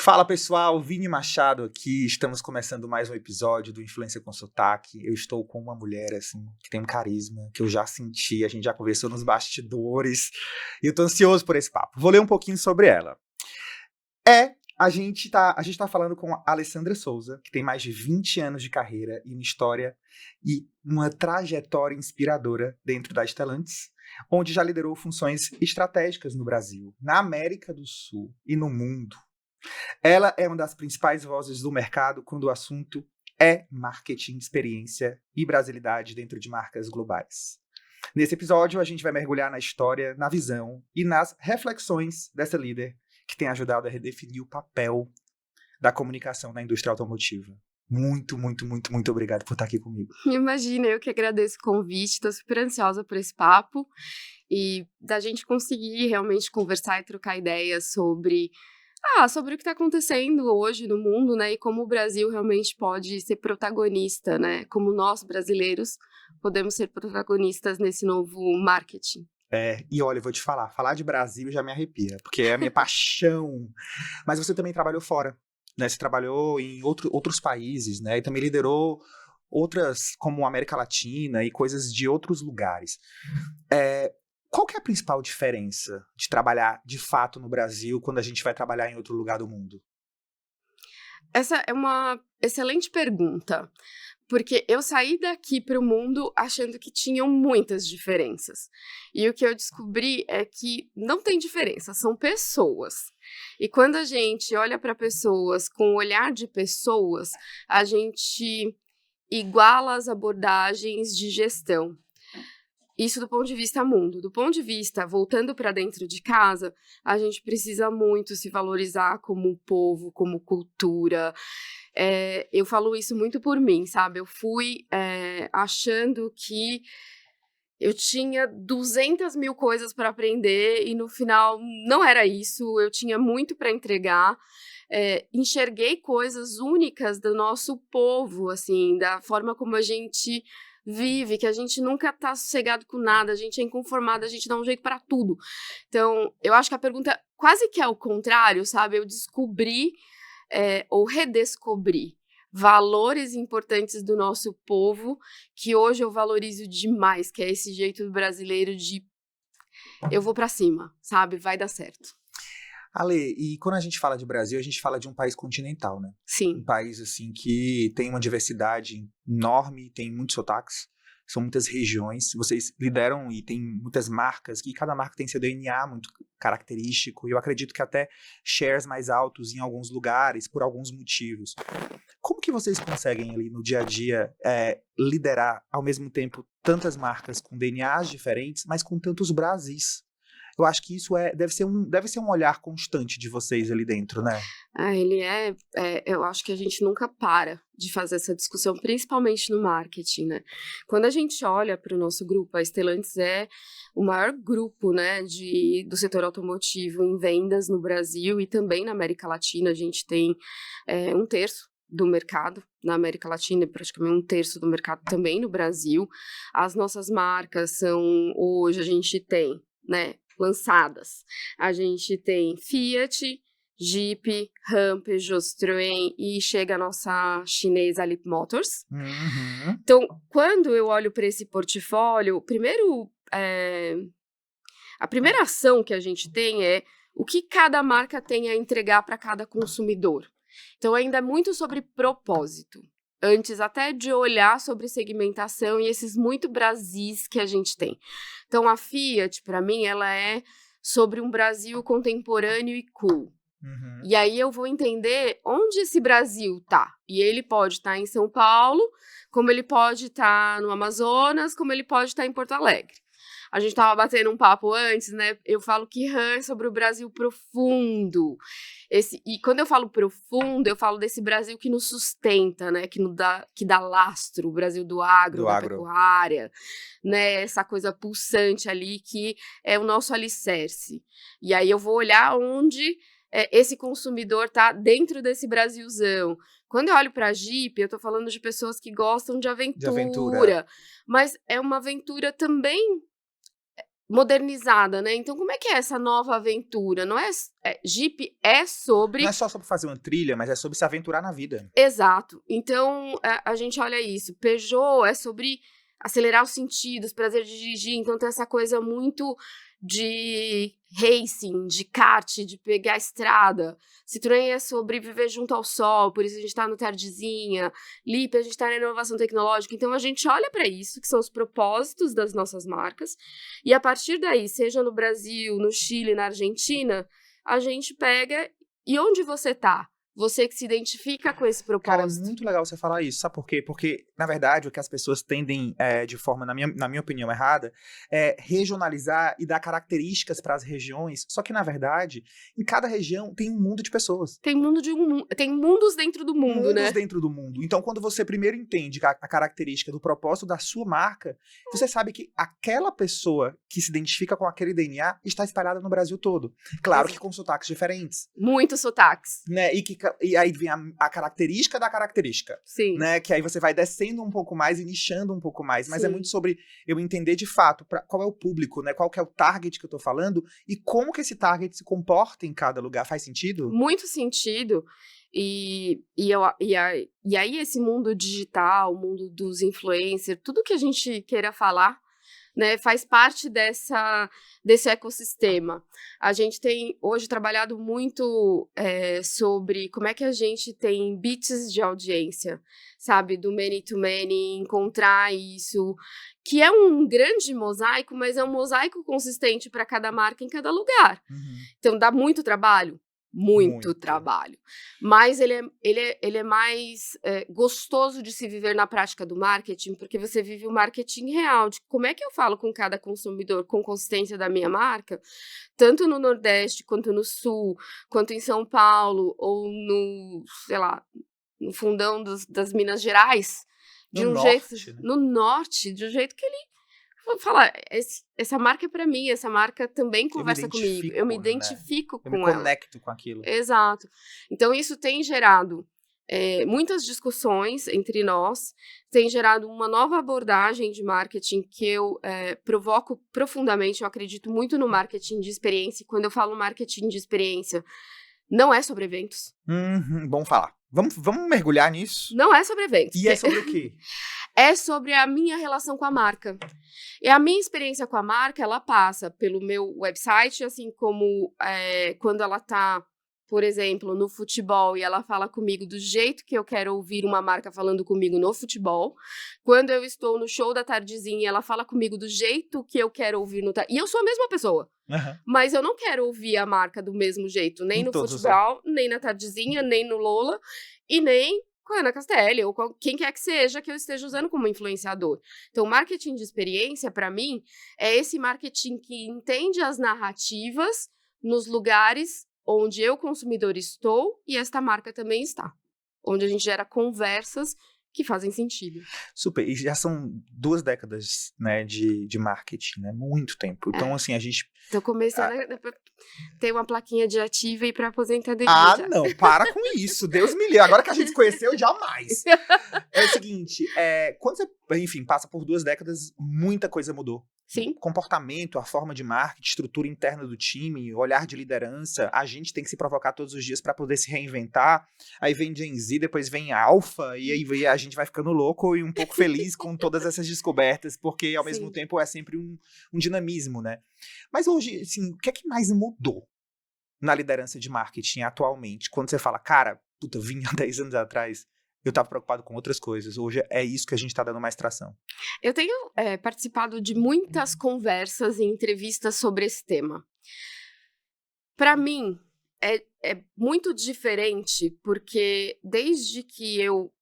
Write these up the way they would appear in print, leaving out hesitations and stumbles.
Fala pessoal, Vini Machado aqui, estamos começando mais um episódio do Influência com Sotaque. Eu estou com uma mulher assim, que tem um carisma, que eu já senti, a gente já conversou nos bastidores, e eu tô ansioso por esse papo. Vou ler um pouquinho sobre ela. A gente tá falando com a Alessandra Souza, que tem mais de 20 anos de carreira e uma história e uma trajetória inspiradora dentro da Stellantis, onde já liderou funções estratégicas no Brasil, na América do Sul e no mundo. Ela é uma das principais vozes do mercado quando o assunto é marketing, experiência e brasilidade dentro de marcas globais. Nesse episódio, a gente vai mergulhar na história, na visão e nas reflexões dessa líder que tem ajudado a redefinir o papel da comunicação na indústria automotiva. Muito, muito, muito, muito obrigado por estar aqui comigo. Imagina, eu que agradeço o convite, estou super ansiosa por esse papo e da gente conseguir realmente conversar e trocar ideias sobre o que está acontecendo hoje no mundo, né, e como o Brasil realmente pode ser protagonista, né, como nós, brasileiros, podemos ser protagonistas nesse novo marketing. E olha, eu vou te falar de Brasil já me arrepia, porque é a minha paixão. Mas você também trabalhou fora, né, você trabalhou em outros países, né, e também liderou outras, como a América Latina e coisas de outros lugares. Qual que é a principal diferença de trabalhar de fato no Brasil quando a gente vai trabalhar em outro lugar do mundo? Essa é uma excelente pergunta, porque eu saí daqui para o mundo achando que tinham muitas diferenças. E o que eu descobri é que não tem diferença, são pessoas. E quando a gente olha para pessoas com o olhar de pessoas, a gente iguala as abordagens de gestão. Isso do ponto de vista mundo. Do ponto de vista, voltando para dentro de casa, a gente precisa muito se valorizar como povo, como cultura. Eu falo isso muito por mim, sabe? Eu fui achando que eu tinha 200 mil coisas para aprender e no final não era isso, eu tinha muito para entregar. Enxerguei coisas únicas do nosso povo, assim, da forma como a gente vive, que a gente nunca tá sossegado com nada, a gente é inconformado, a gente dá um jeito para tudo. Então, eu acho que a pergunta quase que é o contrário, sabe? Eu descobri ou redescobri valores importantes do nosso povo que hoje eu valorizo demais, que é esse jeito brasileiro de eu vou para cima, sabe? Vai dar certo. Ale, e quando a gente fala de Brasil, a gente fala de um país continental, né? Sim. Um país, assim, que tem uma diversidade enorme, tem muitos sotaques, são muitas regiões. Vocês lideram e tem muitas marcas, e cada marca tem seu DNA muito característico, e eu acredito que até shares mais altos em alguns lugares, por alguns motivos. Como que vocês conseguem ali no dia a dia liderar, ao mesmo tempo, tantas marcas com DNAs diferentes, mas com tantos Brasis? Eu acho que isso deve ser um olhar constante de vocês ali dentro, né? Eu acho que a gente nunca para de fazer essa discussão, principalmente no marketing, né? Quando a gente olha para o nosso grupo, a Stellantis é o maior grupo, né, do setor automotivo em vendas no Brasil e também na América Latina. A gente tem 1/3 do mercado na América Latina e praticamente 1/3 do mercado também no Brasil. As nossas marcas hoje a gente tem, né, lançadas. A gente tem Fiat, Jeep, Ram, Peugeot, Citroën e chega a nossa chinesa Lip Motors. Uhum. Então, quando eu olho para esse portfólio, a primeira ação que a gente tem é o que cada marca tem a entregar para cada consumidor. Então, ainda é muito sobre propósito. Antes até de olhar sobre segmentação e esses muito Brasis que a gente tem. Então, a Fiat, para mim, ela é sobre um Brasil contemporâneo e cool. Uhum. E aí eu vou entender onde esse Brasil tá. E ele pode estar em São Paulo, como ele pode estar no Amazonas, como ele pode estar em Porto Alegre. A gente estava batendo um papo antes, né? Eu falo que RAM é sobre o Brasil profundo. E quando eu falo profundo, eu falo desse Brasil que nos sustenta, né? Que dá lastro, o Brasil do agro, da pecuária, né? Essa coisa pulsante ali que é o nosso alicerce. E aí eu vou olhar onde esse consumidor tá dentro desse Brasilzão. Quando eu olho para a Jeep, eu tô falando de pessoas que gostam de aventura. Mas é uma aventura também modernizada, né? Então, como é que é essa nova aventura? Não é, Jeep é sobre... Não é só sobre fazer uma trilha, mas é sobre se aventurar na vida. Exato. Então, a gente olha isso. Peugeot é sobre acelerar os sentidos, prazer de dirigir. Então, tem essa coisa muito de racing, de kart, de pegar a estrada. Citroën é sobre viver junto ao sol, por isso a gente está no tardezinha. Lippe, a gente está na inovação tecnológica. Então, a gente olha para isso, que são os propósitos das nossas marcas. E, a partir daí, seja no Brasil, no Chile, na Argentina, a gente pega... E onde você está? Você que se identifica com esse Cara, é propósito. muito legal você falar isso, sabe por quê? Porque, na verdade, o que as pessoas tendem, de forma, na minha opinião, errada, é regionalizar e dar características para as regiões, só que, na verdade, em cada região tem um mundo de pessoas. Tem mundos dentro do mundo, né? Mundos dentro do mundo. Então, quando você primeiro entende a característica do propósito da sua marca, você sabe que aquela pessoa que se identifica com aquele DNA está espalhada no Brasil todo. Claro que com sotaques diferentes. Muitos sotaques. Né? E aí vem a característica da característica. Sim. Né? Que aí você vai descendo um pouco mais e nichando um pouco mais. Mas Sim. é muito sobre eu entender de fato qual é o público, né? Qual que é o target que eu tô falando e como que esse target se comporta em cada lugar. Faz sentido? Muito sentido. E aí esse mundo digital, o mundo dos influencers, tudo que a gente queira falar, né, faz parte desse ecossistema. A gente tem hoje trabalhado muito sobre como é que a gente tem beats de audiência, sabe, do many to many, encontrar isso, que é um grande mosaico, mas é um mosaico consistente para cada marca em cada lugar. Uhum. Então dá muito trabalho. Muito trabalho, mas ele é mais gostoso de se viver na prática do marketing, porque você vive o marketing real, de como é que eu falo com cada consumidor, com consistência da minha marca, tanto no Nordeste, quanto no Sul, quanto em São Paulo, ou no, sei lá, no fundão das Minas Gerais, de um jeito, né? no Norte, de um jeito que ele vou falar, essa marca é pra mim, essa marca também conversa comigo. Eu me identifico com ela. Eu me conecto com aquilo. Exato. Então, isso tem gerado muitas discussões entre nós, tem gerado uma nova abordagem de marketing que eu provoco profundamente. Eu acredito muito no marketing de experiência. E quando eu falo marketing de experiência, não é sobre eventos. Bom falar. Vamos mergulhar nisso? Não é sobre eventos. E é sobre o quê? É sobre a minha relação com a marca. E a minha experiência com a marca, ela passa pelo meu website, assim como quando ela tá, por exemplo, no futebol e ela fala comigo do jeito que eu quero ouvir uma marca falando comigo no futebol. Quando eu estou no show da tardezinha, ela fala comigo do jeito que eu quero ouvir no... E eu sou a mesma pessoa. Uhum. Mas eu não quero ouvir a marca do mesmo jeito, nem no futebol, nem na tardezinha, nem no Lola, e nem com a Ana Castelli, ou com quem quer que seja que eu esteja usando como influenciador. Então, marketing de experiência, para mim, é esse marketing que entende as narrativas nos lugares onde eu, consumidor, estou e esta marca também está. Onde a gente gera conversas que fazem sentido. Super, e já são 2 décadas, né, de marketing, né, muito tempo. Então, assim, a gente... Tô começando a ter uma plaquinha de ativa e para aposentadoria. Já. Não, para com isso, Deus me livre. Agora que a gente se conheceu, jamais. É o seguinte, quando você, enfim, passa por 2 décadas, muita coisa mudou. Sim. Comportamento, a forma de marketing, estrutura interna do time, olhar de liderança, a gente tem que se provocar todos os dias para poder se reinventar. Aí vem Gen Z, depois vem Alpha, e aí a gente vai ficando louco e um pouco feliz com todas essas descobertas, porque ao mesmo tempo é sempre um dinamismo, né? Mas hoje, assim, o que é que mais mudou na liderança de marketing atualmente? Quando você fala, cara, puta, vim há 10 anos atrás, eu estava preocupado com outras coisas. Hoje é isso que a gente está dando mais tração. Eu tenho participado de muitas conversas e entrevistas sobre esse tema. Para mim, é muito diferente, porque desde que eu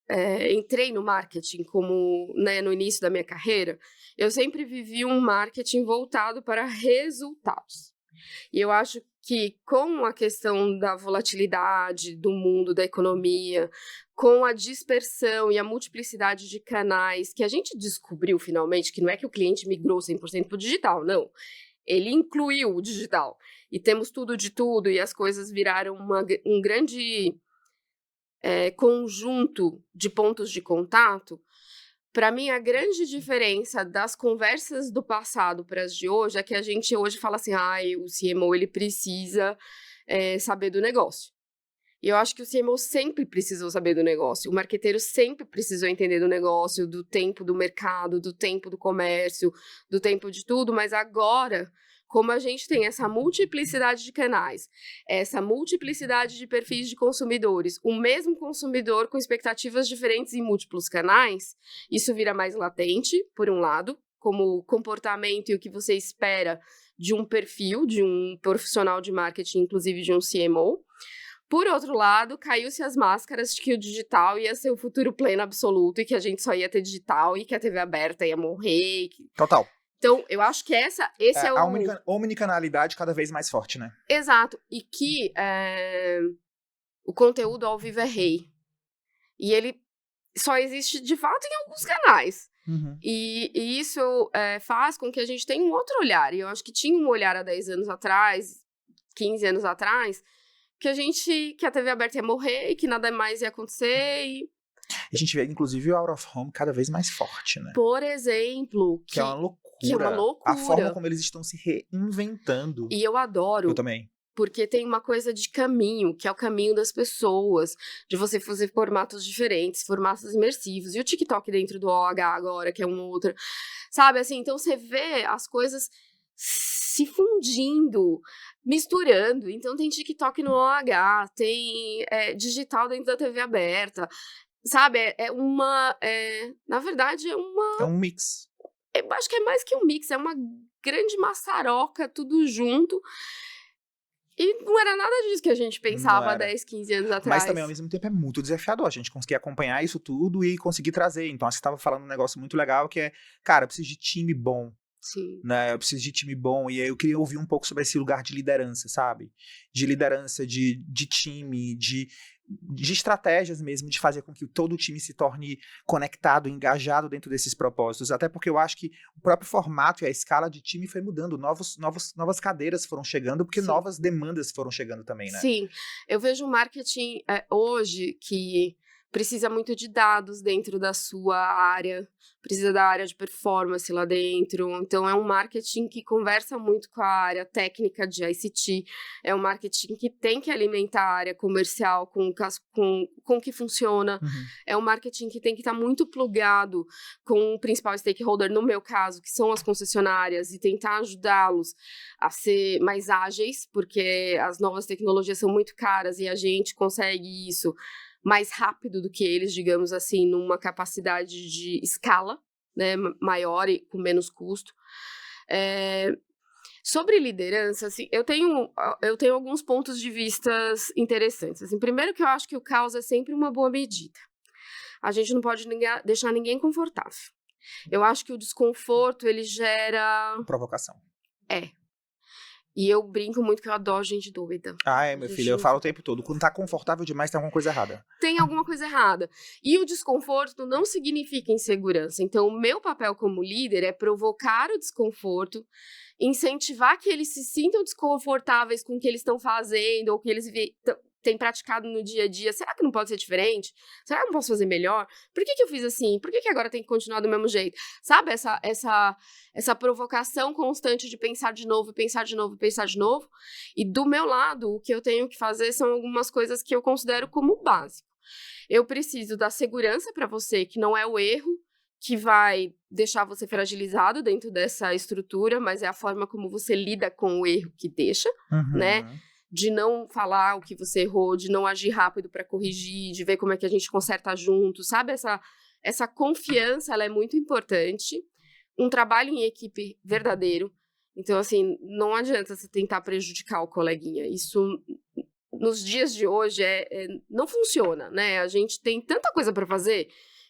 entrei no marketing, como no início da minha carreira, eu sempre vivi um marketing voltado para resultados. E eu acho que com a questão da volatilidade do mundo, da economia, com a dispersão e a multiplicidade de canais, que a gente descobriu finalmente que não é que o cliente migrou 100% para o digital, não. Ele incluiu o digital. E temos tudo de tudo, e as coisas viraram um grande conjunto de pontos de contato. Para mim, a grande diferença das conversas do passado para as de hoje é que a gente hoje fala assim, o CMO ele precisa saber do negócio. E eu acho que o CMO sempre precisou saber do negócio, o marqueteiro sempre precisou entender do negócio, do tempo do mercado, do tempo do comércio, do tempo de tudo, mas agora, como a gente tem essa multiplicidade de canais, essa multiplicidade de perfis de consumidores, o mesmo consumidor com expectativas diferentes em múltiplos canais, isso vira mais latente, por um lado, como comportamento e o que você espera de um perfil, de um profissional de marketing, inclusive de um CMO. Por outro lado, caiu-se as máscaras de que o digital ia ser o futuro pleno absoluto e que a gente só ia ter digital e que a TV aberta ia morrer. Total. Então, eu acho que esse é o... A omnicanalidade cada vez mais forte, né? Exato. E que o conteúdo ao vivo é rei. E ele só existe, de fato, em alguns canais. Uhum. E isso faz com que a gente tenha um outro olhar. E eu acho que tinha um olhar há 10 anos atrás, 15 anos atrás, que a TV aberta ia morrer e que nada mais ia acontecer. A gente vê, inclusive, o out of home cada vez mais forte, né? Por exemplo. Que é uma loucura. Que é uma loucura. A forma como eles estão se reinventando. E eu adoro. Eu também. Porque tem uma coisa de caminho, que é o caminho das pessoas, de você fazer formatos diferentes, formatos imersivos. E o TikTok dentro do OH agora, que é um outro. Sabe, assim, então você vê as coisas se fundindo, misturando. Então tem TikTok no OH, tem digital dentro da TV aberta. Sabe, na verdade, É um mix. Eu acho que é mais que um mix, é uma grande maçaroca, tudo junto. E não era nada disso que a gente pensava há 10, 15 anos atrás. Mas também, ao mesmo tempo, é muito desafiador a gente conseguir acompanhar isso tudo e conseguir trazer. Então, você estava falando um negócio muito legal que é, cara, eu preciso de time bom. Sim. Né? Eu preciso de time bom. E aí eu queria ouvir um pouco sobre esse lugar de liderança, sabe? De liderança, de time, de estratégias mesmo, de fazer com que todo o time se torne conectado, engajado dentro desses propósitos. Até porque eu acho que o próprio formato e a escala de time foi mudando. Novas cadeiras foram chegando, porque novas demandas foram chegando também, né? Sim. Eu vejo o marketing hoje que precisa muito de dados dentro da sua área, precisa da área de performance lá dentro. Então, é um marketing que conversa muito com a área técnica de ICT, é um marketing que tem que alimentar a área comercial com o que funciona, é um marketing que tem que estar muito plugado com o principal stakeholder, no meu caso, que são as concessionárias, e tentar ajudá-los a ser mais ágeis, porque as novas tecnologias são muito caras e a gente consegue isso mais rápido do que eles, digamos assim, numa capacidade de escala, né, maior e com menos custo. Sobre liderança, assim, eu tenho alguns pontos de vista interessantes. Assim, primeiro que eu acho que o caos é sempre uma boa medida. A gente não pode deixar ninguém confortável. Eu acho que o desconforto, ele gera... Provocação. E eu brinco muito que eu adoro gente doida. Meu filho, eu falo o tempo todo. Quando tá confortável demais, tem alguma coisa errada. Tem alguma coisa errada. E o desconforto não significa insegurança. Então, o meu papel como líder é provocar o desconforto, incentivar que eles se sintam desconfortáveis com o que eles estão fazendo, ou que eles têm praticado no dia a dia. Será que não pode ser diferente? Será que eu não posso fazer melhor? Por que eu fiz assim? Por que agora tem que continuar do mesmo jeito? Sabe, essa provocação constante de pensar de novo, pensar de novo, pensar de novo. E do meu lado, o que eu tenho que fazer são algumas coisas que eu considero como básico. Eu preciso dar segurança para você, que não é o erro que vai deixar você fragilizado dentro dessa estrutura, mas é a forma como você lida com o erro que deixa, né? De não falar o que você errou, de não agir rápido para corrigir, de ver como é que a gente conserta junto, sabe? Essa confiança, ela é muito importante. Um trabalho em equipe verdadeiro. Então, assim, não adianta você tentar prejudicar o coleguinha. Isso, nos dias de hoje, não funciona, né? A gente tem tanta coisa para fazer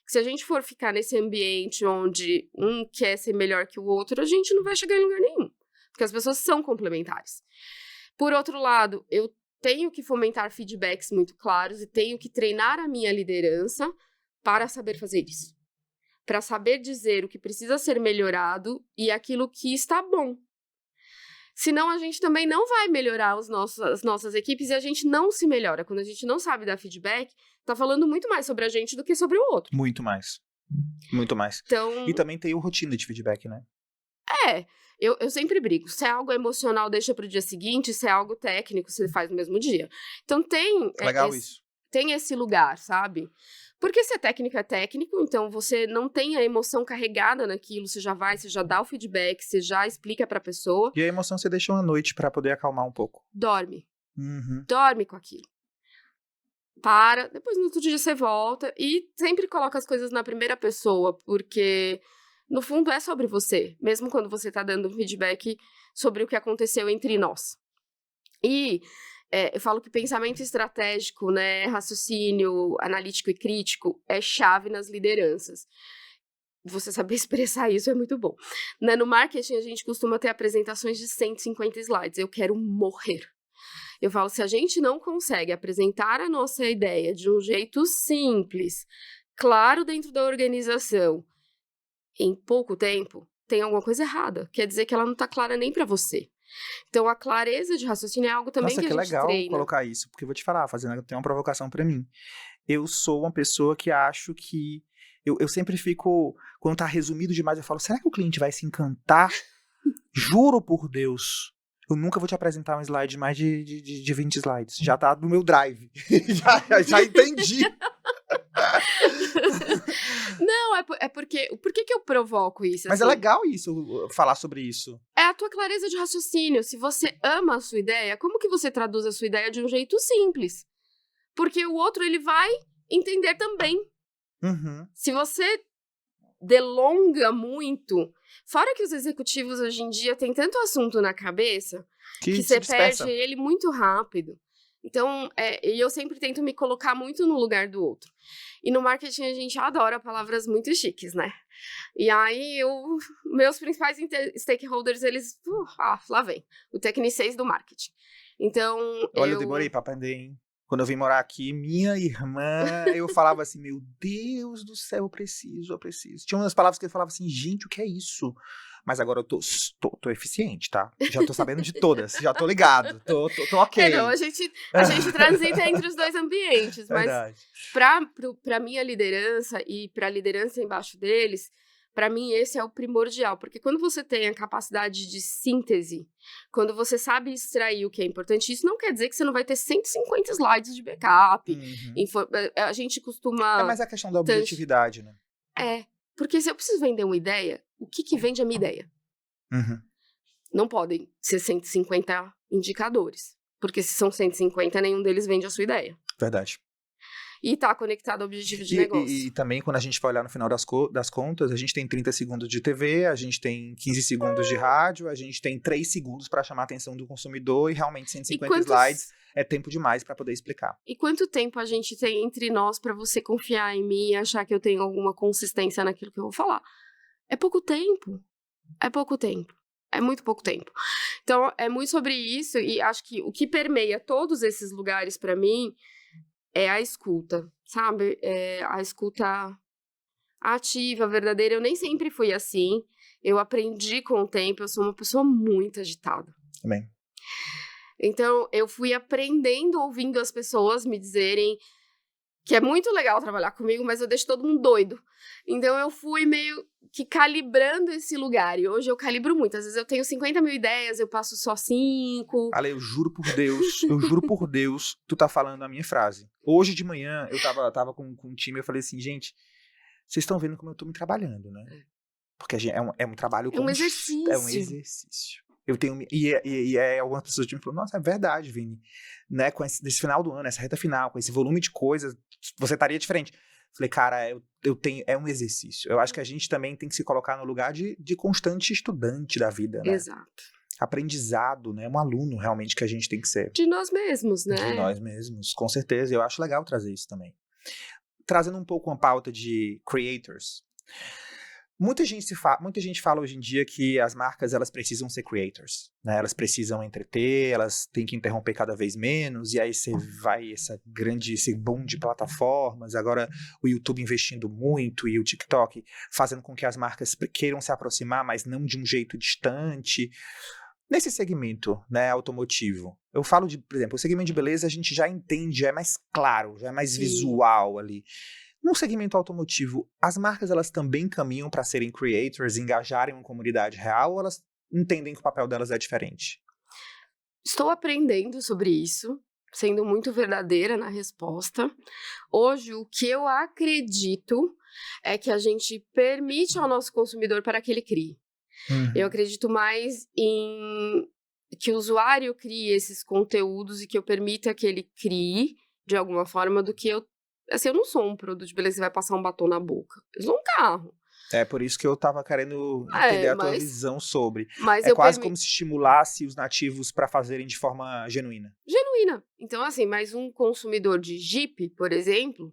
que se a gente for ficar nesse ambiente onde um quer ser melhor que o outro, a gente não vai chegar em lugar nenhum. Porque as pessoas são complementares. Por outro lado, eu tenho que fomentar feedbacks muito claros e tenho que treinar a minha liderança para saber fazer isso. Para saber dizer o que precisa ser melhorado e aquilo que está bom. Senão, a gente também não vai melhorar as nossas equipes e a gente não se melhora. Quando a gente não sabe dar feedback, tá falando muito mais sobre a gente do que sobre o outro. Muito mais. Muito mais. Então, E também tem o rotina de feedback, né? eu sempre brigo. Se é algo emocional, deixa pro dia seguinte. Se é algo técnico, você faz no mesmo dia. Então, Legal isso. tem esse lugar, sabe? Porque se é técnico, então você não tem a emoção carregada naquilo, você já dá o feedback, você já explica pra pessoa, E a emoção você deixa uma noite pra poder acalmar um pouco. dorme. Uhum. Dorme com aquilo. Para, depois no outro dia você volta e sempre coloca as coisas na primeira pessoa, porque no fundo é sobre você, mesmo quando você tá dando um feedback sobre o que aconteceu entre nós. E eu falo que pensamento estratégico, né, raciocínio analítico e crítico é chave nas lideranças. Você saber expressar isso é muito bom. Né, no marketing, a gente costuma ter apresentações de 150 slides. Eu quero morrer. Eu falo, se a gente não consegue apresentar a nossa ideia de um jeito simples, claro dentro da organização, em pouco tempo, tem alguma coisa errada. Quer dizer que ela não está clara nem para você. Então, a clareza de raciocínio é algo também Nossa, que que a gente legal treina. colocar isso, porque eu vou te falar, tem uma provocação pra mim. Eu sou uma pessoa que acho que eu sempre fico, quando tá resumido demais, eu falo, será que o cliente vai se encantar? Juro por Deus. Eu nunca vou te apresentar um slide de mais de 20 slides. Já tá no meu drive. já entendi. Não, porque... Por que eu provoco isso? Mas é assim? legal isso, falar sobre isso. É a tua clareza de raciocínio. Se você ama a sua ideia, como que você traduz a sua ideia de um jeito simples? Porque o outro, ele vai entender também. Uhum. Se você delonga muito, fora que os executivos hoje em dia têm tanto assunto na cabeça que se você dispersa. perde ele muito rápido. Então, e eu sempre tento me colocar muito no lugar do outro. E no marketing a gente adora palavras muito chiques, né? E aí, meus principais stakeholders, eles... lá vem. O tecnicês do marketing. Então, Olha, eu demorei pra aprender, hein? Quando eu vim morar aqui, minha irmã, eu falava assim, meu Deus do céu, eu preciso. Tinha umas palavras que eu falava assim, gente, o que é isso? Mas agora eu tô eficiente, tá? Já tô sabendo de todas, já tô ligado, tô ok. Não, a gente transita entre os dois ambientes, mas Verdade. pra minha liderança e pra liderança embaixo deles, pra mim esse é o primordial, porque quando você tem a capacidade de síntese, quando você sabe extrair o que é importante, isso não quer dizer que você não vai ter 150 slides de backup. Uhum. A gente costuma... É mais a questão da objetividade, né? Porque se eu preciso vender uma ideia, o que vende a minha ideia? Uhum. Não podem ser 150 indicadores, porque se são 150, nenhum deles vende a sua ideia. Verdade. E tá conectado ao objetivo de negócio. E também, quando a gente vai olhar no final das contas, a gente tem 30 segundos de TV, a gente tem 15 segundos de rádio, a gente tem 3 segundos para chamar a atenção do consumidor e realmente 150 slides é tempo demais para poder explicar. E quanto tempo a gente tem entre nós para você confiar em mim e achar que eu tenho alguma consistência naquilo que eu vou falar? É pouco tempo. É pouco tempo. É muito pouco tempo. Então, é muito sobre isso e acho que o que permeia todos esses lugares para mim é a escuta, sabe? A escuta ativa, verdadeira. Eu nem sempre fui assim. Eu aprendi com o tempo. Eu sou uma pessoa muito agitada. Também. Então, eu fui aprendendo, ouvindo as pessoas me dizerem que é muito legal trabalhar comigo, mas eu deixo todo mundo doido. Então, eu fui meio que calibrando esse lugar. E hoje eu calibro muito. Às vezes eu tenho 50 mil ideias, eu passo só 5. Ale, eu juro por Deus, tu tá falando a minha frase. Hoje de manhã, eu tava com um time, eu falei assim, gente, vocês estão vendo como eu tô me trabalhando, né? Porque é um trabalho... É um exercício. É um exercício. Eu tenho... algumas pessoas me falaram, nossa, é verdade, Vini. Né, nesse final do ano, essa reta final, com esse volume de coisas, você estaria diferente. Falei, cara, eu tenho... É um exercício. Eu acho que a gente também tem que se colocar no lugar de constante estudante da vida, né? Exato. Aprendizado, né? Um aluno realmente que a gente tem que ser. De nós mesmos, né? De nós mesmos, com certeza. Eu acho legal trazer isso também. Trazendo um pouco uma pauta de creators. Muita gente fala hoje em dia que as marcas elas precisam ser creators, né? Elas precisam entreter, elas têm que interromper cada vez menos, e aí você vai esse boom de plataformas, agora o YouTube investindo muito e o TikTok fazendo com que as marcas queiram se aproximar, mas não de um jeito distante. Nesse segmento, né, automotivo, eu falo por exemplo, o segmento de beleza a gente já entende, já é mais claro, já é mais visual ali. No segmento automotivo, as marcas elas também caminham para serem creators, engajarem uma comunidade real, ou elas entendem que o papel delas é diferente? Estou aprendendo sobre isso, sendo muito verdadeira na resposta. Hoje, o que eu acredito é que a gente permite ao nosso consumidor para que ele crie. Eu acredito mais em que o usuário crie esses conteúdos e que eu permita que ele crie de alguma forma do que eu. Assim, eu não sou um produto de beleza que vai passar um batom na boca. Eu sou um carro. É por isso que eu estava querendo entender a tua Mas visão sobre. Mas É eu quase permito. como se estimulasse os nativos para fazerem de forma genuína. Genuína. Então, assim, mas um consumidor de Jeep, por exemplo,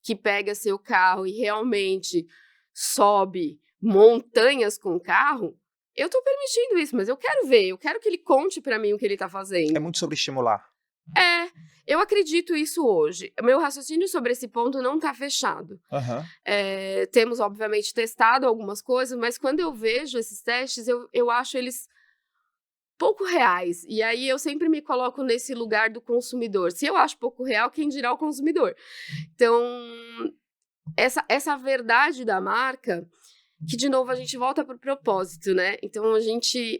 que pega seu carro e realmente sobe montanhas com o carro, eu tô permitindo isso, mas eu quero ver, eu quero que ele conte pra mim o que ele tá É fazendo. muito sobre estimular. É, eu acredito isso hoje. Meu raciocínio sobre esse ponto não tá fechado. Aham. Temos, obviamente, testado algumas coisas, mas quando eu vejo esses testes, eu acho eles pouco reais. E aí eu sempre me coloco nesse lugar do consumidor. Se eu acho pouco real, quem dirá o consumidor? Então, essa verdade da marca, que de novo a gente volta pro propósito, né? Então a gente,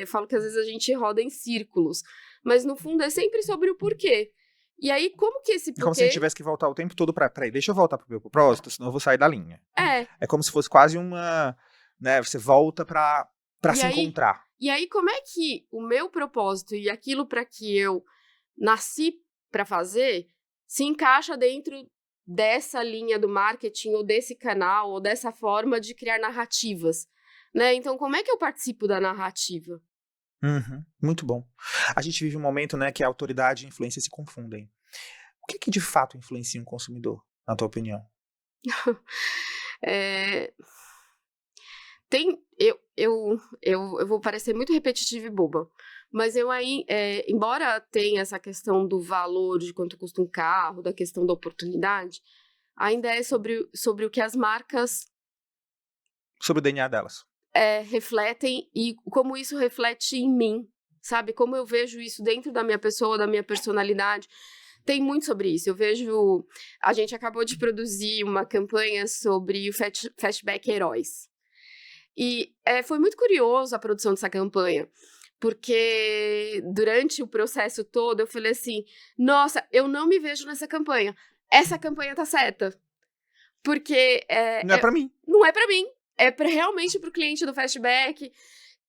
falo que às vezes a gente roda em círculos, mas no fundo é sempre sobre o porquê. E aí, como que esse Como se a gente porquê tivesse que voltar o tempo todo para. Peraí, deixa eu voltar pro meu propósito, senão eu vou sair da linha. é. É como se fosse quase uma. Né, você volta para E se aí, encontrar. e aí, como é que o meu propósito e aquilo para que eu nasci para fazer se encaixa dentro dessa linha do marketing ou desse canal ou dessa forma de criar narrativas, né? Então, como é que eu participo da narrativa? Uhum, muito bom. A gente vive um momento, né, que a autoridade e a influência se confundem. O que de fato influencia um consumidor, na tua opinião? É, tem, eu vou parecer muito repetitiva e boba, mas eu aí, embora tenha essa questão do valor, de quanto custa um carro, da questão da oportunidade, ainda é sobre o que as marcas Sobre o DNA delas. refletem e como isso reflete em mim, sabe? Como eu vejo isso dentro da minha pessoa, da minha personalidade. Tem muito sobre isso. Eu vejo. A gente acabou de produzir uma campanha sobre o Fastback Heróis. E foi muito curioso a produção dessa campanha, porque durante o processo todo eu falei assim: nossa, eu não me vejo nessa campanha. Essa campanha tá certa. Porque Não é pra mim. não é pra mim. É realmente pro cliente do Fastback,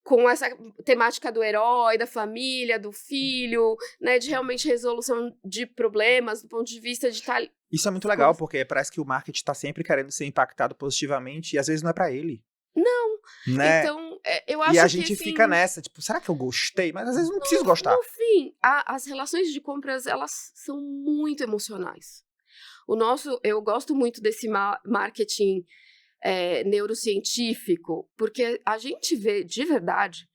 com essa temática do herói, da família, do filho, né? De realmente resolução de problemas, do ponto de vista de estar. Isso é muito legal, porque parece que o marketing tá sempre querendo ser impactado positivamente e às vezes não é pra ele, Não. né? Então, eu E acho a que gente assim, fica nessa, tipo, será que eu gostei? Mas às vezes não preciso gostar. no fim, as relações de compras, elas são muito emocionais. Eu gosto muito desse marketing neurocientífico, porque a gente vê de verdade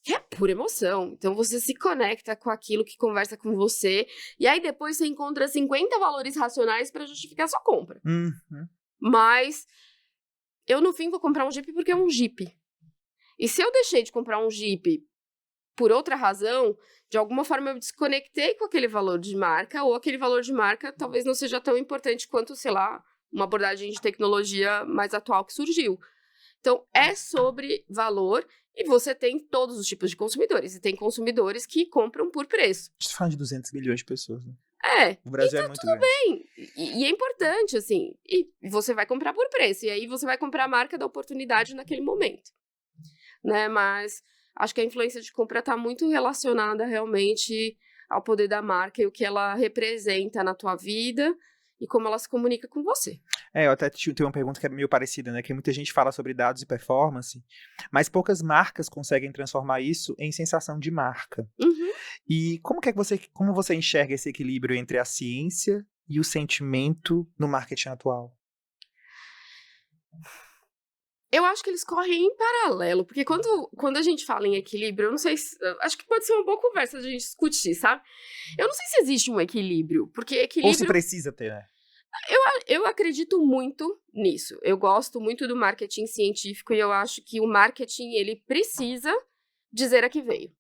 que é pura emoção. Então você se conecta com aquilo que conversa com você, e aí depois você encontra 50 valores racionais para justificar a sua compra. Uhum. Mas eu, no fim, vou comprar um Jeep porque é um Jeep. E se eu deixei de comprar um Jeep por outra razão, de alguma forma eu desconectei com aquele valor de marca, ou aquele valor de marca talvez não seja tão importante quanto, sei lá, uma abordagem de tecnologia mais atual que surgiu. Então, é sobre valor, e você tem todos os tipos de consumidores. E tem consumidores que compram por preço. A gente tá falando de 200 milhões de pessoas, né? É, O Brasil é muito grande. e é importante, assim. E você vai comprar por preço. E aí você vai comprar a marca da oportunidade naquele momento. Né? Mas acho que a influência de compra está muito relacionada realmente ao poder da marca e o que ela representa na tua vida e como ela se comunica com você. Eu até tenho uma pergunta que é meio parecida, né? Que muita gente fala sobre dados e performance, mas poucas marcas conseguem transformar isso em sensação de marca. Uhum. E como você enxerga esse equilíbrio entre a ciência e o sentimento no marketing atual? Eu acho que eles correm em paralelo, porque quando a gente fala em equilíbrio, eu não sei se. Acho que pode ser uma boa conversa de a gente discutir, sabe? Eu não sei se existe um equilíbrio, porque Ou se equilíbrio. precisa ter, né? Eu acredito muito nisso. Eu gosto muito do marketing científico e eu acho que o marketing, ele precisa dizer a que veio.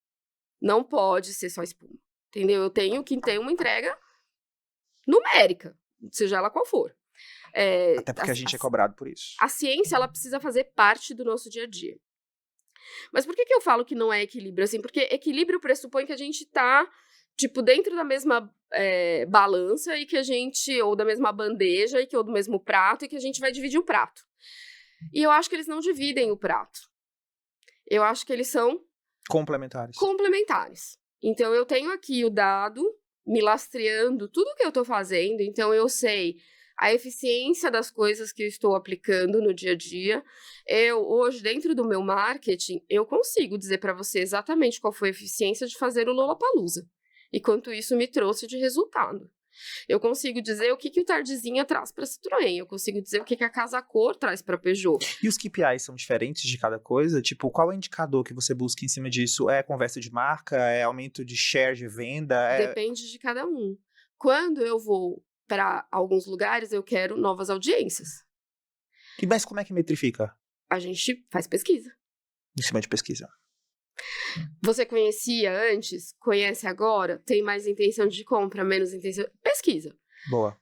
Não pode ser só espuma, entendeu? Eu tenho que ter uma entrega numérica, seja ela qual for. Até porque a gente é cobrado por isso. A ciência, ela precisa fazer parte do nosso dia a dia. Mas por que eu falo que não é equilíbrio? Assim, porque equilíbrio pressupõe que a gente tá, tipo, dentro da mesma balança e que a gente, ou da mesma bandeja, ou do mesmo prato, e que a gente vai dividir o prato. E eu acho que eles não dividem o prato. Eu acho que eles são complementares. Então, eu tenho aqui o dado me lastreando tudo que eu tô fazendo, então eu sei a eficiência das coisas que eu estou aplicando no dia a dia. Hoje, dentro do meu marketing, eu consigo dizer para você exatamente qual foi a eficiência de fazer o Lollapalooza e quanto isso me trouxe de resultado. Eu consigo dizer o que o Tardezinha traz para Citroën, eu consigo dizer o que a Casa Cor traz para Peugeot. E os KPIs são diferentes de cada coisa? Tipo, qual é o indicador que você busca em cima disso? É conversa de marca? É aumento de share de venda? Depende de cada um. Quando eu vou para alguns lugares, eu quero novas audiências. Mas como é que metrifica? A gente faz pesquisa. Em cima de pesquisa. Você conhecia antes? Conhece agora? Tem mais intenção de compra, menos intenção? Pesquisa. Boa.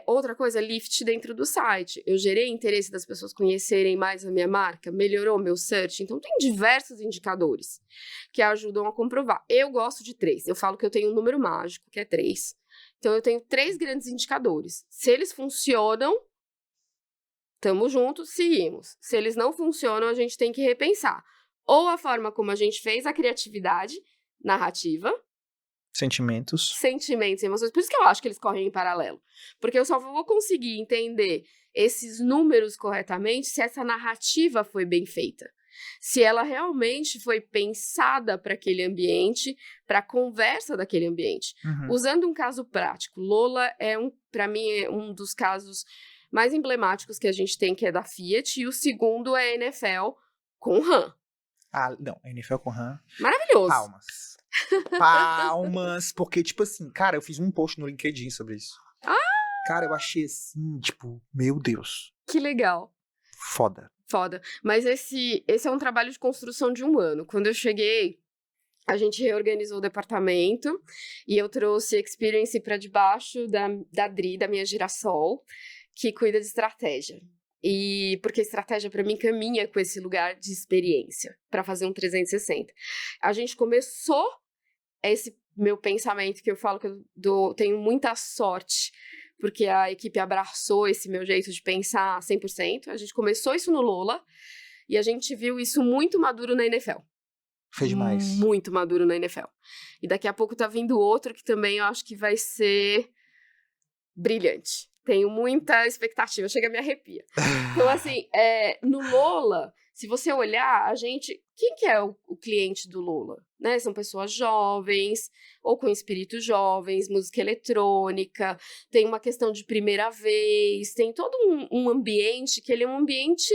Outra coisa, lift dentro do site. Eu gerei interesse das pessoas conhecerem mais a minha marca, melhorou meu search. Então, tem diversos indicadores que ajudam a comprovar. Eu gosto de 3. Eu falo que eu tenho um número mágico, que é 3. Então, eu tenho 3 grandes indicadores. Se eles funcionam, tamo junto, seguimos. Se eles não funcionam, a gente tem que repensar. Ou a forma como a gente fez a criatividade narrativa. Sentimentos e emoções. Por isso que eu acho que eles correm em paralelo. Porque eu só vou conseguir entender esses números corretamente se essa narrativa foi bem feita. Se ela realmente foi pensada para aquele ambiente, para a conversa daquele ambiente. Uhum. Usando um caso prático, Lola para mim, é um dos casos mais emblemáticos que a gente tem, que é da Fiat, e o segundo é a NFL com RAM. Não, a NFL com RAM. Maravilhoso. Palmas, porque, tipo assim, cara, eu fiz um post no LinkedIn sobre isso. Cara, eu achei assim, tipo, meu Deus. Que legal. Foda. Mas esse é um trabalho de construção de um ano. Quando eu cheguei, a gente reorganizou o departamento e eu trouxe Experience para debaixo da Dri, da minha Girassol, que cuida de estratégia. E porque estratégia, para mim, caminha com esse lugar de experiência, para fazer um 360. A gente começou esse meu pensamento, que eu falo que eu tenho muita sorte, porque a equipe abraçou esse meu jeito de pensar 100%. A gente começou isso no Lola, e a gente viu isso muito maduro na NFL. Fez demais. Muito maduro na NFL. E daqui a pouco tá vindo outro que também eu acho que vai ser brilhante. Tenho muita expectativa, chega a me arrepia. Então, assim, no Lola, se você olhar, quem que é o cliente do Lola? Né? São pessoas jovens, ou com espíritos jovens, música eletrônica, tem uma questão de primeira vez, tem todo um ambiente que ele é um ambiente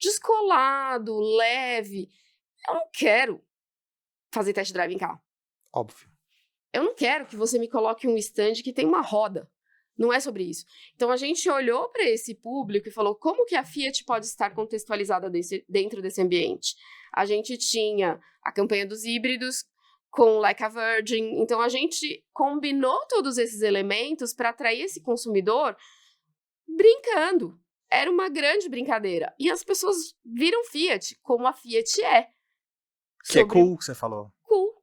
descolado, leve. Eu não quero fazer test drive em carro. Óbvio. Eu não quero que você me coloque um stand que tem uma roda. Não é sobre isso. Então, a gente olhou para esse público e falou, como que a Fiat pode estar contextualizada dentro desse ambiente? A gente tinha a campanha dos híbridos com Like a Virgin. Então, a gente combinou todos esses elementos para atrair esse consumidor brincando. Era uma grande brincadeira. E as pessoas viram Fiat como a Fiat é. Que é cool, você falou. Cool.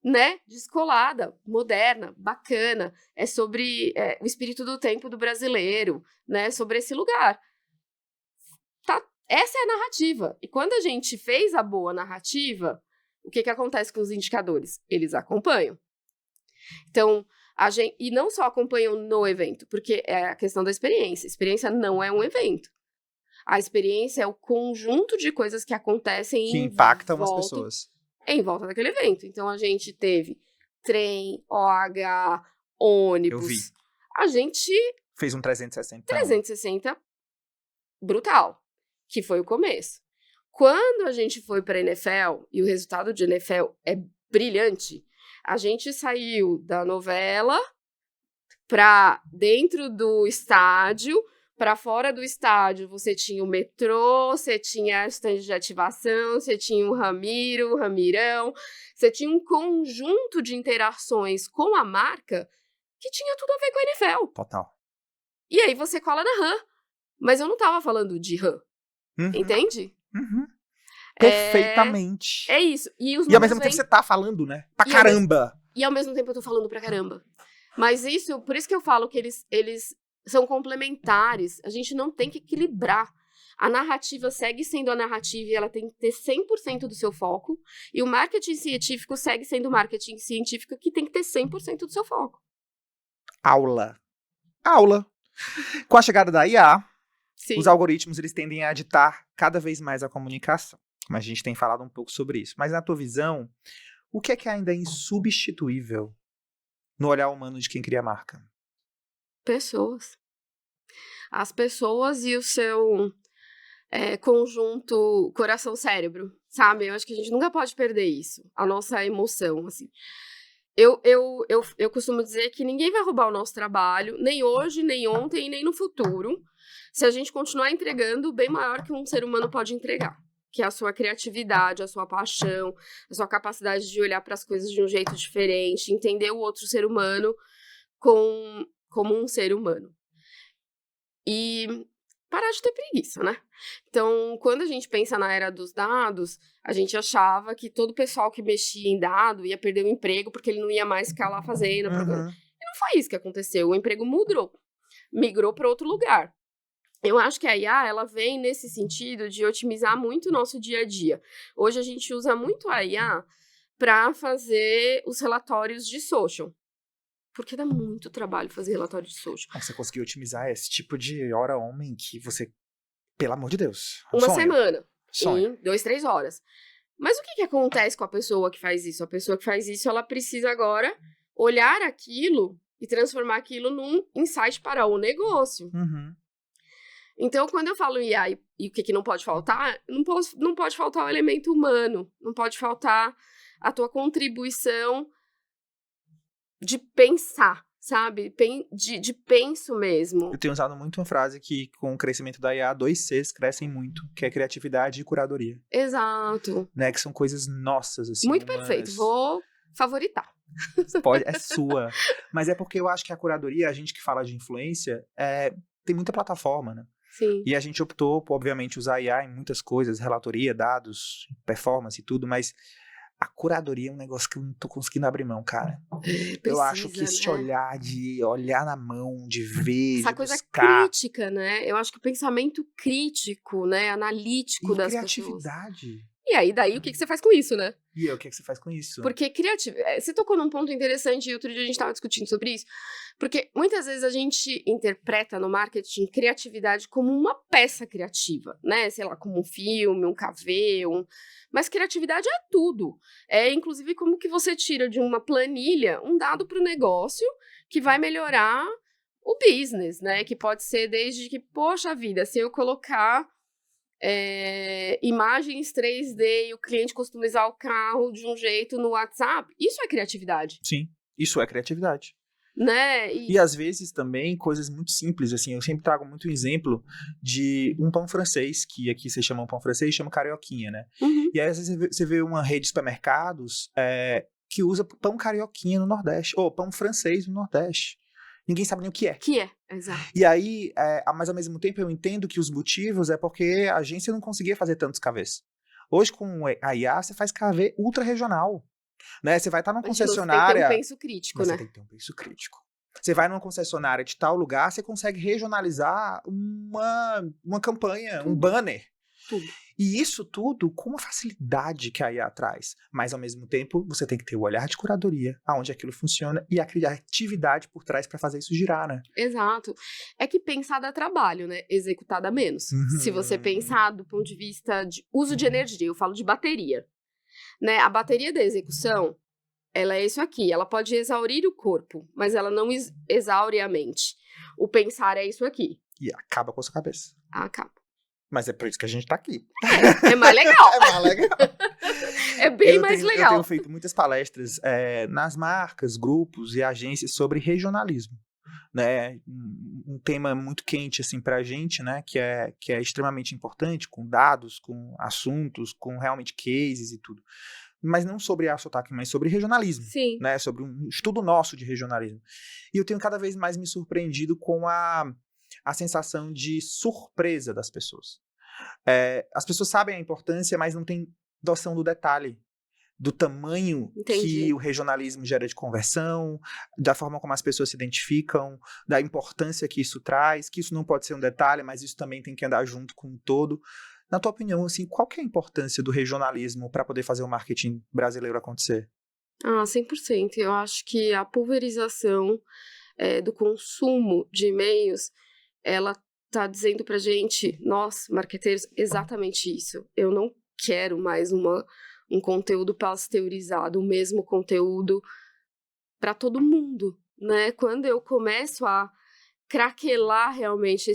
Né? Descolada, moderna, bacana, é sobre o espírito do tempo do brasileiro, né? Sobre esse lugar. Essa é a narrativa. E quando a gente fez a boa narrativa, o que acontece com os indicadores? Eles acompanham. Então, e não só acompanham no evento, porque é a questão da experiência. A experiência não é um evento. A experiência é o conjunto de coisas que acontecem que impactam as pessoas. Em volta daquele evento. Então, a gente teve trem, OH, ônibus. Eu vi. A gente fez um 360. 360 brutal, que foi o começo. Quando a gente foi para a NFL, e o resultado de NFL é brilhante, a gente saiu da novela para dentro do estádio. Para fora do estádio, você tinha o metrô, você tinha stand de ativação, você tinha o Ramiro, o Ramirão, você tinha um conjunto de interações com a marca que tinha tudo a ver com a NFL. Total. E aí você cola na RAM. Mas eu não tava falando de RAM, entende? Perfeitamente. É isso. E ao mesmo tempo você tá falando, né? Pra caramba! E ao mesmo tempo eu tô falando pra caramba. Mas por isso que eu falo que eles são complementares. A gente não tem que equilibrar. A narrativa segue sendo a narrativa e ela tem que ter 100% do seu foco. E o marketing científico segue sendo o marketing científico que tem que ter 100% do seu foco. Aula. Com a chegada da IA, Sim. os algoritmos eles tendem a ditar cada vez mais a comunicação. Como a gente tem falado um pouco sobre isso. Mas na tua visão, o que é ainda insubstituível no olhar humano de quem cria a marca? Pessoas. As pessoas e o seu conjunto coração-cérebro, sabe? Eu acho que a gente nunca pode perder isso. A nossa emoção, assim. Eu costumo dizer que ninguém vai roubar o nosso trabalho, nem hoje, nem ontem, nem no futuro, se a gente continuar entregando o bem maior que um ser humano pode entregar, que é a sua criatividade, a sua paixão, a sua capacidade de olhar para as coisas de um jeito diferente, entender o outro ser humano como um ser humano. E parar de ter preguiça, né? Então, quando a gente pensa na era dos dados, a gente achava que todo o pessoal que mexia em dado ia perder o emprego porque ele não ia mais ficar lá fazendo. E não foi isso que aconteceu. O emprego migrou para outro lugar. Eu acho que a IA, ela vem nesse sentido de otimizar muito o nosso dia a dia. Hoje a gente usa muito a IA para fazer os relatórios de social. Porque dá muito trabalho fazer relatório de social. Você conseguiu otimizar esse tipo de hora homem que você, pelo amor de Deus, uma semana, em 2-3 horas. Mas o que acontece com a pessoa que faz isso? A pessoa que faz isso, ela precisa agora olhar aquilo e transformar aquilo num insight para o negócio. Então, quando eu falo IA e o que não pode faltar, não pode faltar o elemento humano, não pode faltar a tua contribuição de pensar, sabe? De penso mesmo. Eu tenho usado muito uma frase que, com o crescimento da IA, 2 Cs crescem muito, que é criatividade e curadoria. Exato. Né? Que são coisas nossas, assim. Muito perfeito. Vou favoritar. É sua. Mas é porque eu acho que a curadoria, a gente que fala de influência, tem muita plataforma, né? Sim. E a gente optou por, obviamente, usar IA em muitas coisas, relatoria, dados, performance e tudo, mas a curadoria é um negócio que eu não tô conseguindo abrir mão, cara. Eu acho que esse olhar de olhar na mão, de ver, essa de coisa buscar. Crítica, né? Eu acho que o pensamento crítico, né? Analítico das criatividade. Pessoas. E daí o que você faz com isso, né? E o que você faz com isso? Porque você tocou num ponto interessante e outro dia a gente tava discutindo sobre isso. Porque muitas vezes a gente interpreta no marketing criatividade como uma peça criativa, né? Sei lá, como um filme, um KV, Mas criatividade é tudo. É inclusive como que você tira de uma planilha um dado para o negócio que vai melhorar o business, né? Que pode ser desde que, poxa vida, se eu colocar imagens 3D e o cliente customizar o carro de um jeito no WhatsApp, isso é criatividade. Sim, isso é criatividade. Né? E às vezes também coisas muito simples, assim, eu sempre trago muito um exemplo de um pão francês, que aqui você chama um pão francês, chama carioquinha, né? E aí às vezes você vê uma rede de supermercados que usa pão carioquinha no Nordeste, ou pão francês no Nordeste. Ninguém sabe nem o que é. Exato. E aí, mas ao mesmo tempo eu entendo que os motivos é porque a agência não conseguia fazer tantos KVs. Hoje com a IA você faz KV ultra regional. Né? Você vai estar numa concessionária... Você tem que ter um penso crítico, né? Você tem que ter um penso crítico. Você vai numa concessionária de tal lugar, você consegue regionalizar uma campanha, um banner. Tudo. E isso tudo com uma facilidade que a IA traz. Mas, ao mesmo tempo, você tem que ter o olhar de curadoria, aonde aquilo funciona, e a criatividade por trás para fazer isso girar, né? Exato. É que pensar dá trabalho, né? Executar dá menos. Se você pensar do ponto de vista de uso de energia, eu falo de bateria. Né? A bateria da execução, ela é isso aqui. Ela pode exaurir o corpo, mas ela não exaure a mente. O pensar é isso aqui. E acaba com a sua cabeça. Acaba. Mas é por isso que a gente tá aqui. É mais legal. É mais legal. É bem mais legal. Eu tenho feito muitas palestras nas marcas, grupos e agências sobre regionalismo. Né? Um tema muito quente assim, pra gente, né? que é extremamente importante, com dados, com assuntos, com realmente cases e tudo. Mas não sobre sotaque, mas sobre regionalismo. Sim. Né? Sobre um estudo nosso de regionalismo. E eu tenho cada vez mais me surpreendido com a a sensação de surpresa das pessoas. As pessoas sabem a importância, mas não têm noção do detalhe, do tamanho que o regionalismo gera de conversão, da forma como as pessoas se identificam, da importância que isso traz, que isso não pode ser um detalhe, mas isso também tem que andar junto com o todo. Na tua opinião, assim, qual que é a importância do regionalismo para poder fazer o marketing brasileiro acontecer? 100%. Eu acho que a pulverização do consumo de e-mails, ela tá dizendo pra gente, nós, marqueteiros, exatamente isso. Eu não quero mais um conteúdo pasteurizado, o mesmo conteúdo para todo mundo, né? Quando eu começo a craquelar realmente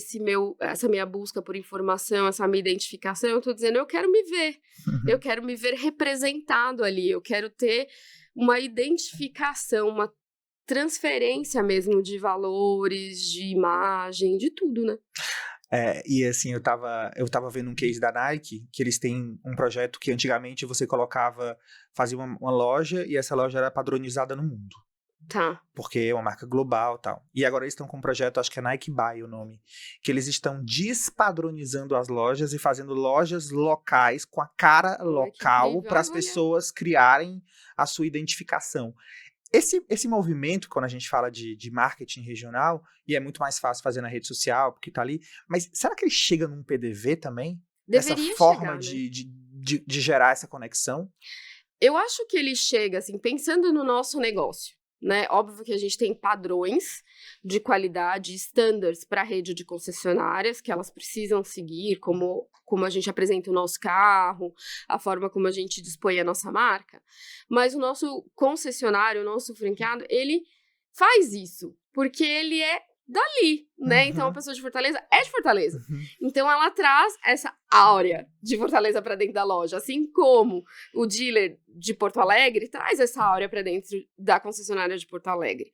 essa minha busca por informação, essa minha identificação, eu tô dizendo, eu quero me ver, eu quero me ver representado ali, eu quero ter uma identificação, uma transferência mesmo de valores, de imagem, de tudo, né? E assim, eu tava vendo um case da Nike, que eles têm um projeto que antigamente você fazia uma loja e essa loja era padronizada no mundo. Tá. Porque é uma marca global e tal. E agora eles estão com um projeto, acho que é Nike Buy o nome, que eles estão despadronizando as lojas e fazendo lojas locais com a cara local para as pessoas criarem a sua identificação. Esse movimento, quando a gente fala de marketing regional, e é muito mais fácil fazer na rede social, porque tá ali, mas será que ele chega num PDV também? Deveria essa forma chegar, né? de gerar essa conexão? Eu acho que ele chega, assim, pensando no nosso negócio, né? Óbvio que a gente tem padrões de qualidade, standards para a rede de concessionárias que elas precisam seguir, como a gente apresenta o nosso carro, a forma como a gente dispõe a nossa marca. Mas o nosso concessionário, o nosso franqueado, ele faz isso, porque ele é dali, né? Então, a pessoa de Fortaleza é de Fortaleza. Então, ela traz essa áurea de Fortaleza para dentro da loja, assim como o dealer de Porto Alegre traz essa áurea para dentro da concessionária de Porto Alegre.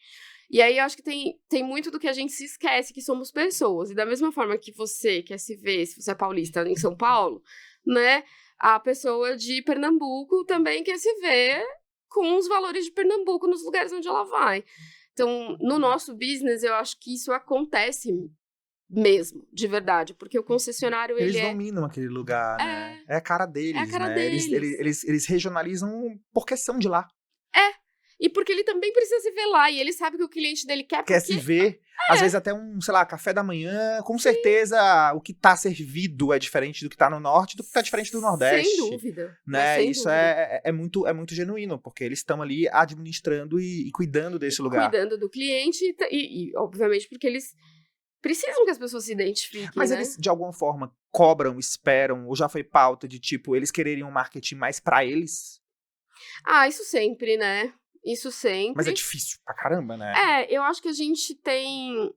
E aí, eu acho que tem muito do que a gente se esquece, que somos pessoas. E da mesma forma que você quer se ver, se você é paulista, em São Paulo, né? A pessoa de Pernambuco também quer se ver com os valores de Pernambuco nos lugares onde ela vai. Então, no nosso business, eu acho que isso acontece mesmo, de verdade, porque o concessionário, Eles ele dominam aquele lugar, né? É a cara deles, é a cara né? deles. Eles regionalizam porque são de lá. E porque ele também precisa se ver lá, e ele sabe que o cliente dele quer Quer porque... se ver, às vezes até sei lá, café da manhã, com certeza o que tá servido é diferente do que tá no norte, do que tá diferente do nordeste. Sem dúvida. Né? Sem Isso dúvida. é muito genuíno, porque eles estão ali administrando e cuidando desse lugar. Cuidando do cliente e, obviamente, porque eles precisam que as pessoas se identifiquem, Mas né? eles, de alguma forma, cobram, esperam, ou já foi pauta de, tipo, eles quererem um marketing mais pra eles? Isso sempre, né? Isso sempre. Mas é difícil pra caramba, né? Eu acho que a gente tem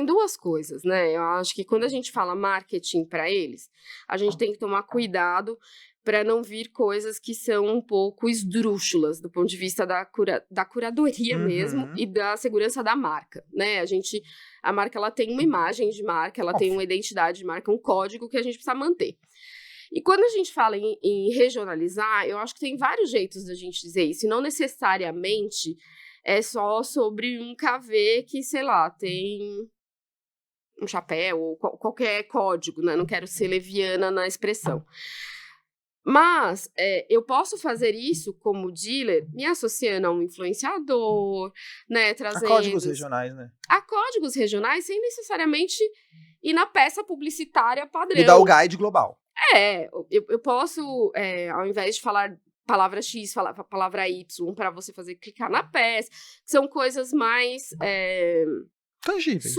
duas coisas, né? Eu acho que quando a gente fala marketing para eles, a gente tem que tomar cuidado para não vir coisas que são um pouco esdrúxulas do ponto de vista da curadoria mesmo e da segurança da marca, né? A marca, ela tem uma imagem de marca, ela tem uma identidade de marca, um código que a gente precisa manter. E quando a gente fala em regionalizar, eu acho que tem vários jeitos da gente dizer isso, e não necessariamente é só sobre um KV que, sei lá, tem um chapéu ou qualquer código, né? Não quero ser leviana na expressão. Mas eu posso fazer isso como dealer, me associando a um influenciador, né? Trazendo... A códigos regionais, né? A códigos regionais, sem necessariamente ir na peça publicitária padrão. E dar o guide global. Eu posso, ao invés de falar palavra X, falar a palavra Y, para você clicar na peça. São coisas mais... tangíveis.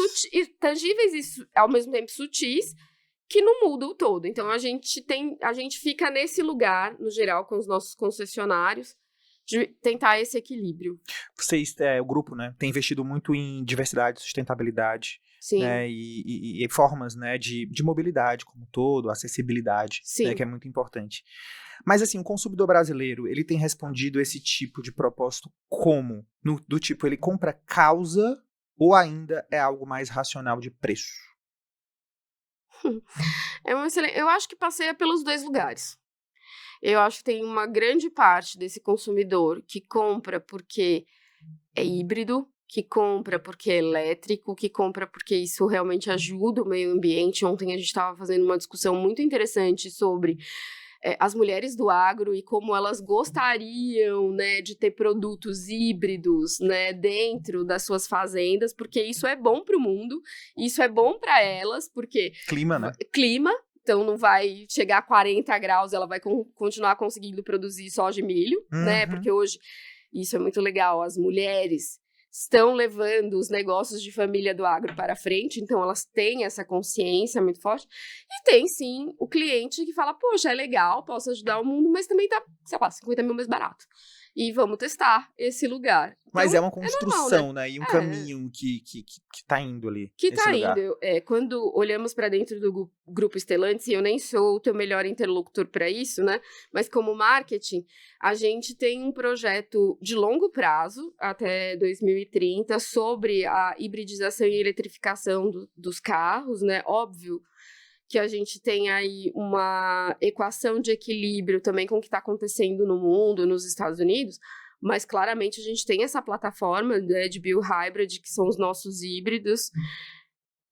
Tangíveis e, ao mesmo tempo, sutis, que não mudam o todo. Então, a gente fica nesse lugar, no geral, com os nossos concessionários, de tentar esse equilíbrio. Vocês, o grupo, né, tem investido muito em diversidade, sustentabilidade. Sim. Né, e formas, né, de mobilidade como um todo, acessibilidade, né, que é muito importante. Mas assim, o consumidor brasileiro, ele tem respondido esse tipo de propósito como? Do tipo, ele compra causa ou ainda é algo mais racional de preço? Eu acho que passeia pelos dois lugares. Eu acho que tem uma grande parte desse consumidor que compra porque é híbrido, que compra porque é elétrico, que compra porque isso realmente ajuda o meio ambiente. Ontem a gente estava fazendo uma discussão muito interessante sobre as mulheres do agro e como elas gostariam, né, de ter produtos híbridos, né, dentro das suas fazendas, porque isso é bom para o mundo, isso é bom para elas, porque... Clima, né? Clima, então não vai chegar a 40 graus, ela vai continuar conseguindo produzir soja e milho, né, porque hoje, isso é muito legal, as mulheres estão levando os negócios de família do agro para frente, então elas têm essa consciência muito forte. E tem, sim, o cliente que fala, poxa, é legal, posso ajudar o mundo, mas também tá, sei lá, 50 mil mais barato. E vamos testar esse lugar. Então, mas é uma construção, normal, né? E um caminho que tá indo ali. Que nesse tá lugar. indo. Quando olhamos para dentro do grupo Stellantis, e eu nem sou o teu melhor interlocutor para isso, né? Mas como marketing, a gente tem um projeto de longo prazo, até 2030, sobre a hibridização e eletrificação dos carros, né? Óbvio que a gente tem aí uma equação de equilíbrio também com o que está acontecendo no mundo, nos Estados Unidos, mas claramente a gente tem essa plataforma, né, de BioHybrid, que são os nossos híbridos,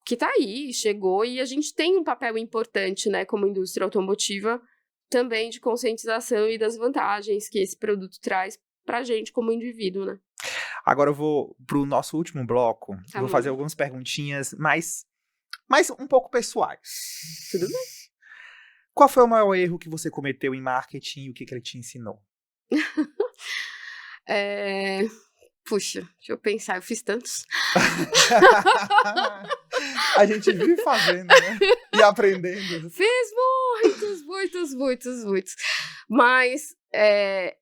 que está aí, chegou, e a gente tem um papel importante, né, como indústria automotiva, também de conscientização e das vantagens que esse produto traz para a gente como indivíduo, né? Agora eu vou pro nosso último bloco, Tá vou bom. fazer algumas perguntinhas mais um pouco pessoais. Tudo bem. Qual foi o maior erro que você cometeu em marketing e o que ele te ensinou? Puxa, deixa eu pensar, eu fiz tantos. A gente vive fazendo, né? E aprendendo. Fiz muitos. Mas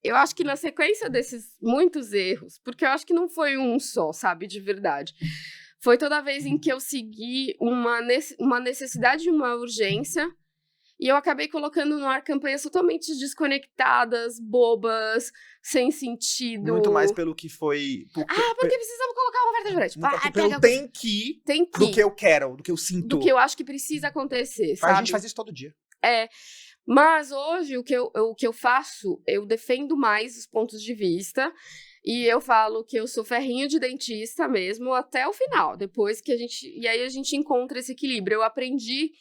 eu acho que na sequência desses muitos erros, porque eu acho que não foi um só, sabe, de verdade. Foi toda vez em que eu segui uma necessidade e uma urgência, e eu acabei colocando no ar campanhas totalmente desconectadas, bobas, sem sentido. Muito mais pelo que foi... Porque precisamos colocar uma oferta diferente. Pelo tem que, do que eu quero, do que eu sinto. Do que eu acho que precisa acontecer, Mas sabe? a gente faz isso todo dia. Mas hoje o que eu faço, eu defendo mais os pontos de vista, e eu falo que eu sou ferrinho de dentista mesmo até o final, depois que e aí a gente encontra esse equilíbrio. Eu aprendi,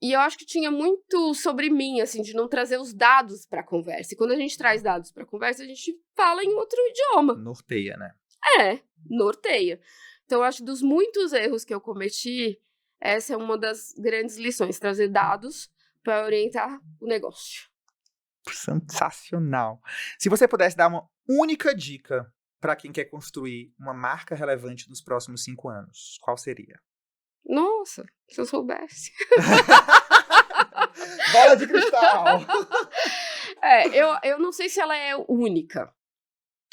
e eu acho que tinha muito sobre mim, assim, de não trazer os dados para a conversa. E quando a gente traz dados para a conversa, a gente fala em outro idioma. Norteia, né? Norteia. Então, eu acho que dos muitos erros que eu cometi, essa é uma das grandes lições, trazer dados para orientar o negócio. Sensacional. Se você pudesse dar uma única dica para quem quer construir uma marca relevante nos próximos 5 anos, qual seria? Nossa, se eu soubesse. Bola de cristal! Eu não sei se ela é única.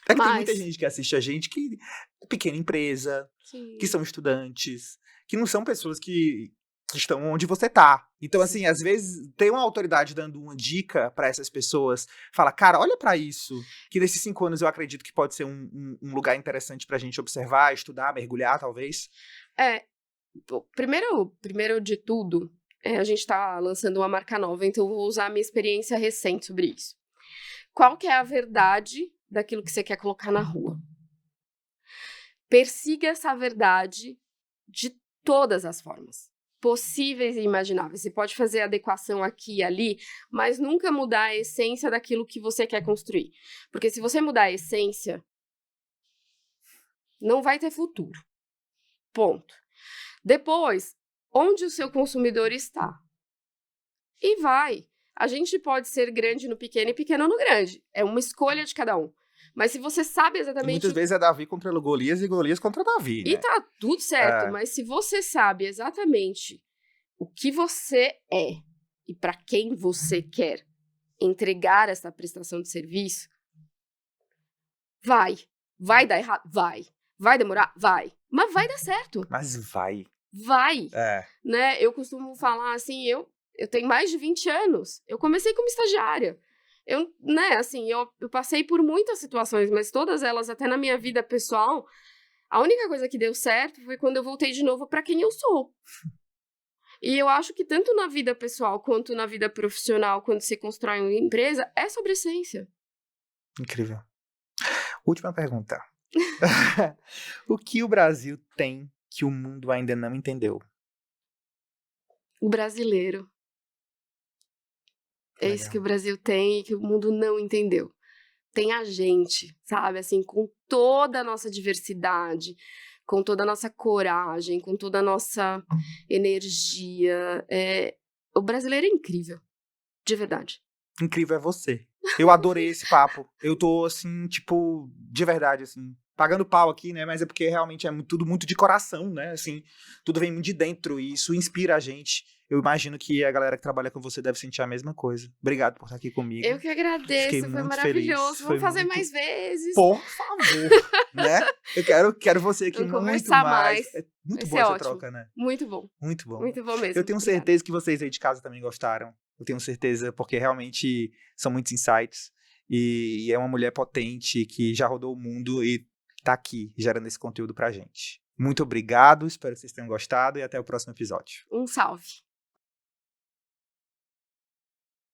É que tem muita gente que assiste a gente que é pequena empresa, sim, que são estudantes, que não são pessoas que estão onde você tá. Então, assim, às vezes tem uma autoridade dando uma dica para essas pessoas, fala, cara, olha para isso, que nesses 5 anos eu acredito que pode ser um lugar interessante pra gente observar, estudar, mergulhar, talvez. Primeiro de tudo, a gente tá lançando uma marca nova, então eu vou usar a minha experiência recente sobre isso. Qual que é a verdade daquilo que você quer colocar na rua? Persiga essa verdade de todas as formas possíveis e imagináveis. Você pode fazer adequação aqui e ali, mas nunca mudar a essência daquilo que você quer construir. Porque se você mudar a essência, não vai ter futuro. Ponto. Depois, onde o seu consumidor está? E vai. A gente pode ser grande no pequeno e pequeno no grande. É uma escolha de cada um. Mas se você sabe exatamente... E muitas vezes é Davi contra Golias e Golias contra Davi, né? E tá tudo certo, mas se você sabe exatamente o que você é e para quem você quer entregar essa prestação de serviço, vai dar errado? Vai demorar? Vai. Mas vai dar certo. Mas vai. Vai. Né? Eu costumo falar assim, eu tenho mais de 20 anos. Eu comecei como estagiária. Eu passei por muitas situações, mas todas elas, até na minha vida pessoal, a única coisa que deu certo foi quando eu voltei de novo para quem eu sou. E eu acho que tanto na vida pessoal quanto na vida profissional, quando você constrói uma empresa, é sobre essência. Incrível. Última pergunta. O que o Brasil tem que o mundo ainda não entendeu? O brasileiro. É isso Legal. que o Brasil tem e que o mundo não entendeu. Tem a gente, sabe? Assim, com toda a nossa diversidade, com toda a nossa coragem, com toda a nossa energia. O brasileiro é incrível, de verdade. Incrível é você. Eu adorei esse papo. Eu tô, assim, tipo, de verdade, assim, pagando pau aqui, né? Mas é porque realmente é tudo muito de coração, né? Assim, tudo vem muito de dentro e isso inspira a gente. Eu imagino que a galera que trabalha com você deve sentir a mesma coisa. Obrigado por estar aqui comigo. Eu que Fiquei agradeço, foi muito feliz. maravilhoso. Foi Vamos fazer muito. mais vezes. Por favor, né? Eu quero você aqui Vamos muito conversar mais. mais. É Vai muito boa ser essa ótimo. troca, né? Muito bom. Muito bom. Muito bom Eu mesmo. tenho Obrigada. certeza que vocês aí de casa também gostaram. Eu tenho certeza, porque realmente são muitos insights. E é uma mulher potente que já rodou o mundo e tá aqui gerando esse conteúdo pra gente. Muito obrigado, espero que vocês tenham gostado e até o próximo episódio. Um salve.